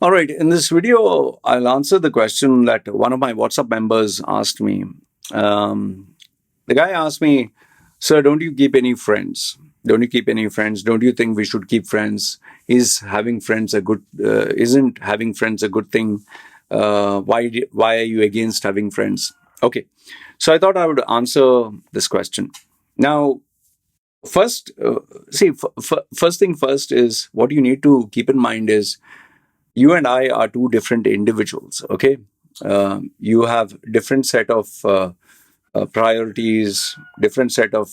All right, in this video, I'll answer the question that one of my WhatsApp members asked me. Um, the guy asked me, "Sir, don't you keep any friends? Don't you keep any friends? Don't you think we should keep friends? Is having friends a good? Isn't having friends a good thing? Why are you against having friends?" Okay, so I thought I would answer this question. Now, first, first thing first is what you need to keep in mind is you and I are two different individuals. Okay, you have different set of priorities, different set of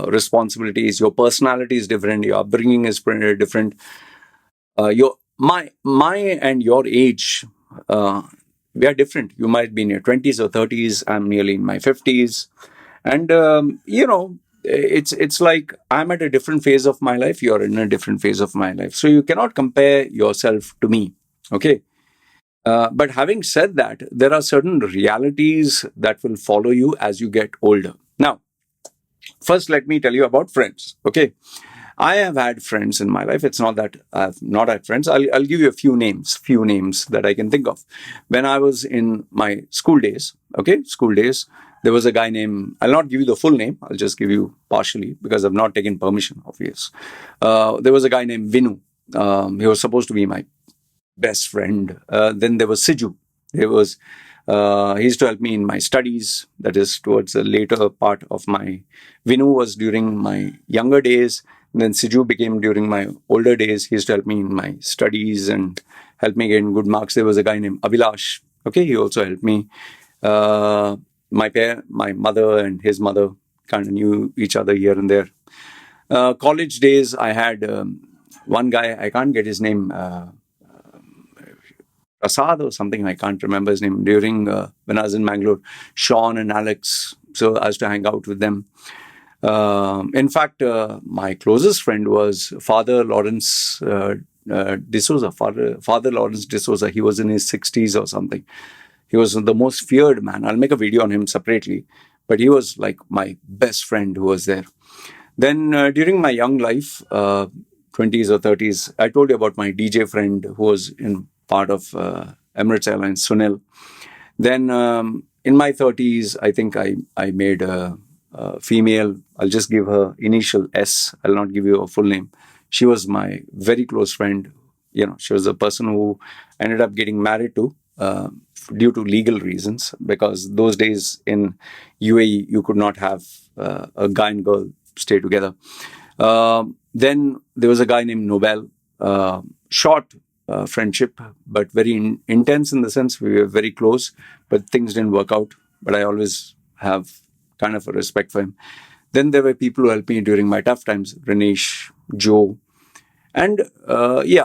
responsibilities. Your personality is different. Your upbringing is different. Your my and your age, we are different. You might be in your 20s or 30s. I'm nearly in my 50s, and it's like I'm at a different phase of my life. You're in a different phase of my life, so you cannot compare yourself to me. Okay. But having said that, there are certain realities that will follow you as you get older. Now, first, let me tell you about friends. Okay. I have had friends in my life. It's not that I've not had friends. I'll give you a few names that I can think of. When I was in my school days, okay, school days, there was a guy named, I'll not give you the full name, I'll just give you partially because I've not taken permission, obvious. There was a guy named Vinu. He was supposed to be my best friend. Then there was Siju. There was he used to help me in my studies. That is towards the later part of my. Vinu was during my younger days. And then Siju became during my older days. He used to help me in my studies and help me get good marks. There was a guy named Avilash. Okay, he also helped me. My mother and his mother kind of knew each other here and there. College days, I had one guy. I can't get his name. Prasad or something, I can't remember his name, during when I was in Mangalore, Sean and Alex. So I used to hang out with them. In fact, my closest friend was Father Lawrence D'Souza. Father Lawrence D'Souza. He was in his 60s or something. He was the most feared man. I'll make a video on him separately. But he was like my best friend who was there. Then during my young life, 20s or 30s, I told you about my DJ friend who was in part of Emirates Airlines, Sunil. Then in my 30s, I think I made a female. I'll just give her initial S. I'll not give you a full name. She was my very close friend. You know, she was the person who ended up getting married to due to legal reasons, because those days in UAE, you could not have a guy and girl stay together. Then there was a guy named Nobel. Short friendship, but very intense in the sense we were very close, but things didn't work out. But I always have kind of a respect for him. Then there were people who helped me during my tough times, Ranesh, Joe, and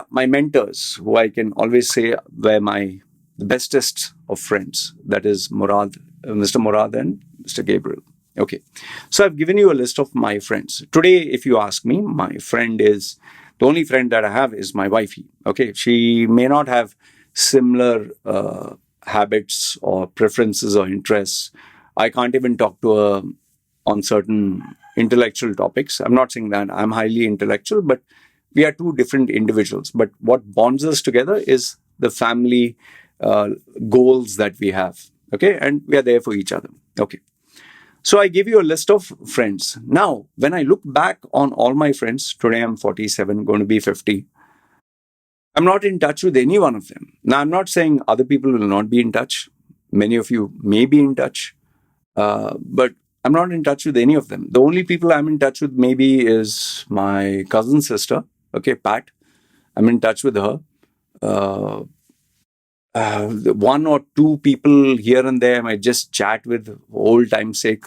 my mentors, who I can always say were my bestest of friends. That is Murad, Mr. Murad and Mr. Gabriel. Okay. So I've given you a list of my friends. Today, if you ask me, my friend is the only friend that I have is my wifey. Okay. She may not have similar habits or preferences or interests. I can't even talk to her on certain intellectual topics. I'm not saying that I'm highly intellectual, but we are two different individuals. But what bonds us together is the family goals that we have. Okay. And we are there for each other. Okay. So I give you a list of friends. Now, when I look back on all my friends, today I'm 47, going to be 50. I'm not in touch with any one of them. Now, I'm not saying other people will not be in touch. Many of you may be in touch, but I'm not in touch with any of them. The only people I'm in touch with maybe is my cousin sister, okay, Pat. I'm in touch with her. One or two people here and there I might just chat with old time's sake.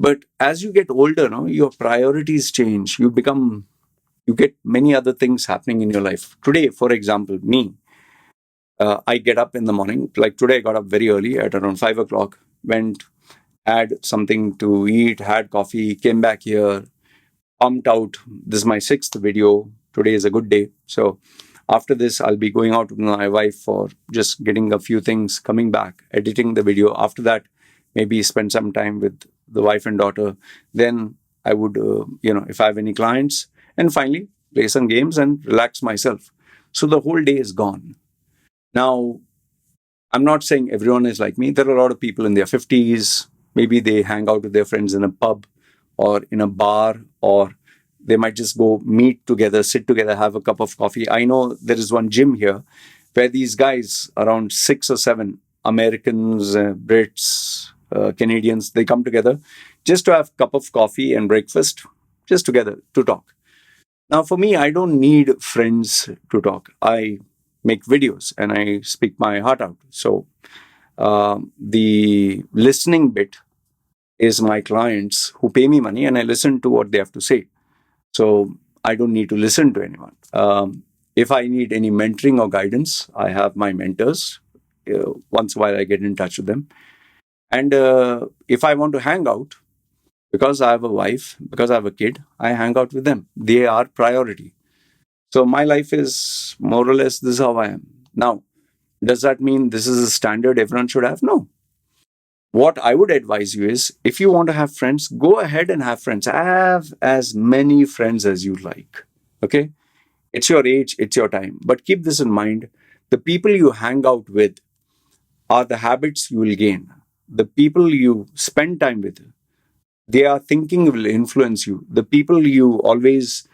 But as you get older, no, your priorities change. You get many other things happening in your life. Today, for example, me, I get up in the morning. Like today, I got up very early at around 5 o'clock, went, had something to eat, had coffee, came back here, pumped out. This is my sixth video. Today is a good day. So after this, I'll be going out with my wife for just getting a few things, coming back, editing the video. After that, maybe spend some time with the wife and daughter. Then I would, if I have any clients, and finally play some games and relax myself. So the whole day is gone. Now, I'm not saying everyone is like me. There are a lot of people in their 50s. Maybe they hang out with their friends in a pub or in a bar, or they might just go meet together, sit together, have a cup of coffee. I know there is one gym here where these guys, around 6 or 7 Americans, Brits, Canadians, they come together just to have a cup of coffee and breakfast, just together to talk. Now, for me, I don't need friends to talk. I make videos and I speak my heart out. So the listening bit is my clients who pay me money and I listen to what they have to say. So I don't need to listen to anyone. If I need any mentoring or guidance, I have my mentors. Once in a while, I get in touch with them. And if I want to hang out, because I have a wife, because I have a kid, I hang out with them. They are priority. So my life is more or less this is how I am. Now, does that mean this is a standard everyone should have? No. What I would advise you is if you want to have friends, go ahead and have friends. Have as many friends as you like. Okay? It's your age, it's your time. But keep this in mind, the people you hang out with are the habits you will gain. The people you spend time with, their thinking will influence you. The people you always,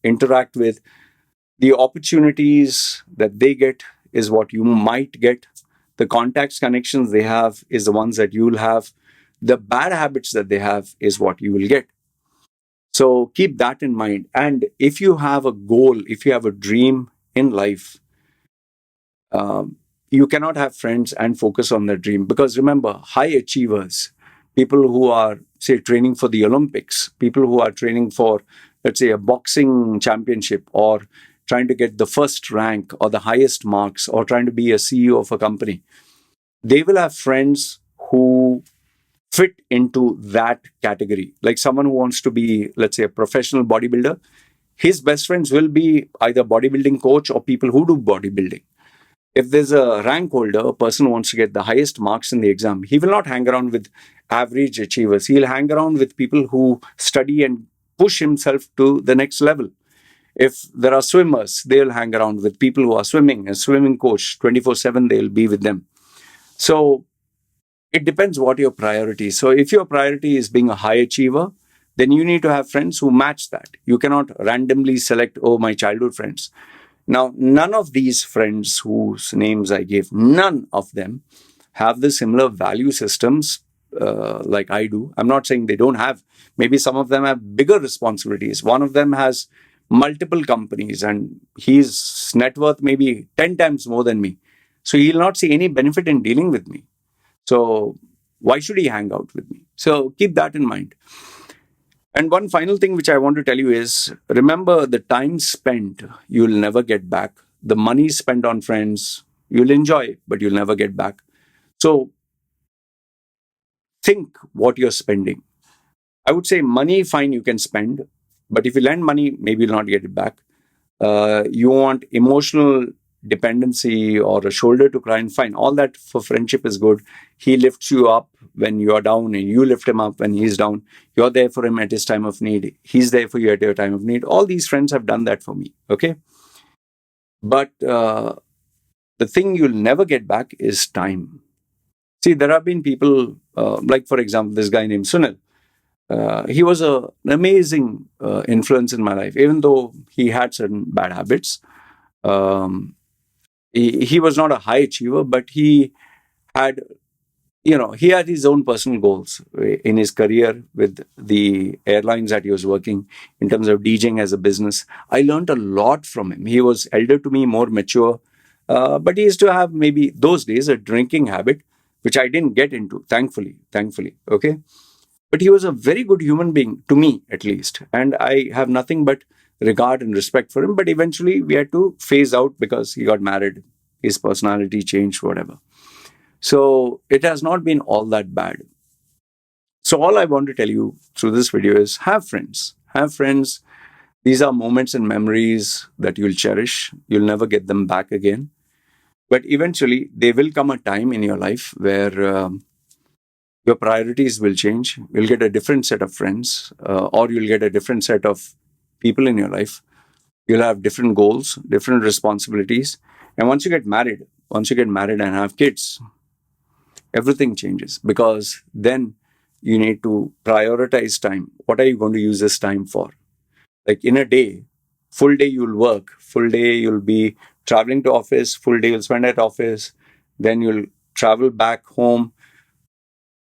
interact with, the opportunities that they get is what you might get. The contacts, connections they have is the ones that you will have. The bad habits that they have is what you will get. So keep that in mind. And if you have a goal, if you have a dream in life, you cannot have friends and focus on the dream. Because remember, high achievers, people who are, say, training for the Olympics, people who are training for, let's say, a boxing championship, or trying to get the first rank or the highest marks, or trying to be a CEO of a company, they will have friends who fit into that category. Like someone who wants to be, let's say, a professional bodybuilder, his best friends will be either bodybuilding coach or people who do bodybuilding. If there's a rank holder, a person who wants to get the highest marks in the exam, he will not hang around with average achievers. He'll hang around with people who study and push himself to the next level. If there are swimmers, they'll hang around with people who are swimming. A swimming coach, 24/7, they'll be with them. So it depends what your priority is. So if your priority is being a high achiever, then you need to have friends who match that. You cannot randomly select, oh, my childhood friends. Now, none of these friends whose names I gave, none of them have the similar value systems like I do. I'm not saying they don't have. Maybe some of them have bigger responsibilities. One of them has multiple companies and his net worth may be 10 times more than me. So he'll not see any benefit in dealing with me. So why should he hang out with me? So keep that in mind. And one final thing which I want to tell you is remember, the time spent, you'll never get back. The money spent on friends, you'll enjoy, but you'll never get back. So think what you're spending. I would say money, fine, you can spend, but if you lend money, maybe you'll not get it back. You want emotional dependency or a shoulder to cry on, fine. All that for friendship is good. He lifts you up when you're down and you lift him up when he's down. You're there for him at his time of need. He's there for you at your time of need. All these friends have done that for me. Okay. But the thing you'll never get back is time. See, there have been people, like, for example, this guy named Sunil. He was an amazing influence in my life, even though he had certain bad habits. He was not a high achiever, but he had, he had his own personal goals in his career with the airlines that he was working in terms of DJing as a business. I learned a lot from him. He was elder to me, more mature, but he used to have maybe those days a drinking habit, which I didn't get into, thankfully. Okay. But he was a very good human being, to me at least. And I have nothing but regard and respect for him. But eventually we had to phase out because he got married. His personality changed, whatever. So it has not been all that bad. So all I want to tell you through this video is have friends. Have friends. These are moments and memories that you'll cherish. You'll never get them back again. But eventually there will come a time in your life where your priorities will change. You'll get a different set of friends, or you'll get a different set of people in your life You'll have different goals, different responsibilities. And once you get married and have kids, everything changes, because then you need to prioritize time. What are you going to use this time for? Like in a day, full day you'll work, full day you'll be traveling to office, full day you'll spend at office, then you'll travel back home,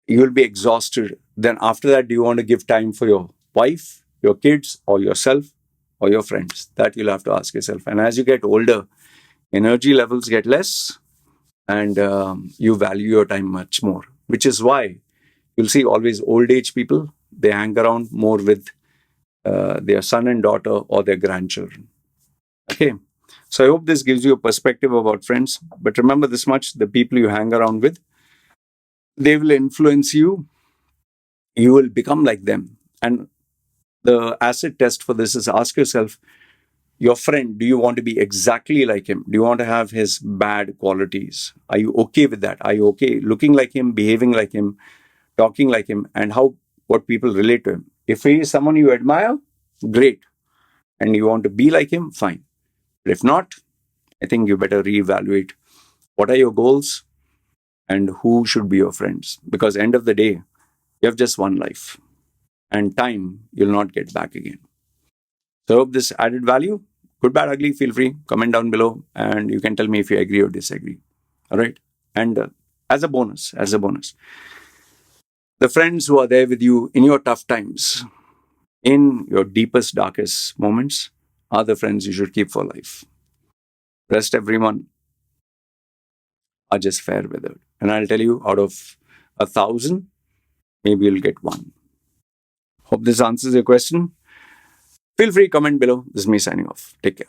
you'll be exhausted. Then after that, do you want to give time for your wife, your kids, or yourself, or your friends? That you'll have to ask yourself. And as you get older, energy levels get less, and you value your time much more, which is why you'll see always old age people, they hang around more with their son and daughter or their grandchildren. Okay. So I hope this gives you a perspective about friends. But remember this much: the people you hang around with, they will influence you. You will become like them. And the acid test for this is, ask yourself, your friend, do you want to be exactly like him? Do you want to have his bad qualities? Are you okay with that? Are you okay looking like him, behaving like him, talking like him, and how what people relate to him? If he is someone you admire, great. And you want to be like him, fine. But if not, I think you better reevaluate what are your goals and who should be your friends. Because end of the day, you have just one life, and time you'll not get back again. So I hope this added value. Good, bad, ugly, feel free, comment down below, and you can tell me if you agree or disagree. All right. And as a bonus, the friends who are there with you in your tough times, in your deepest, darkest moments, are the friends you should keep for life. Rest everyone are just fair weather. And I'll tell you, out of 1,000, maybe you'll get one. Hope this answers your question. Feel free, comment below. This is me signing off. Take care.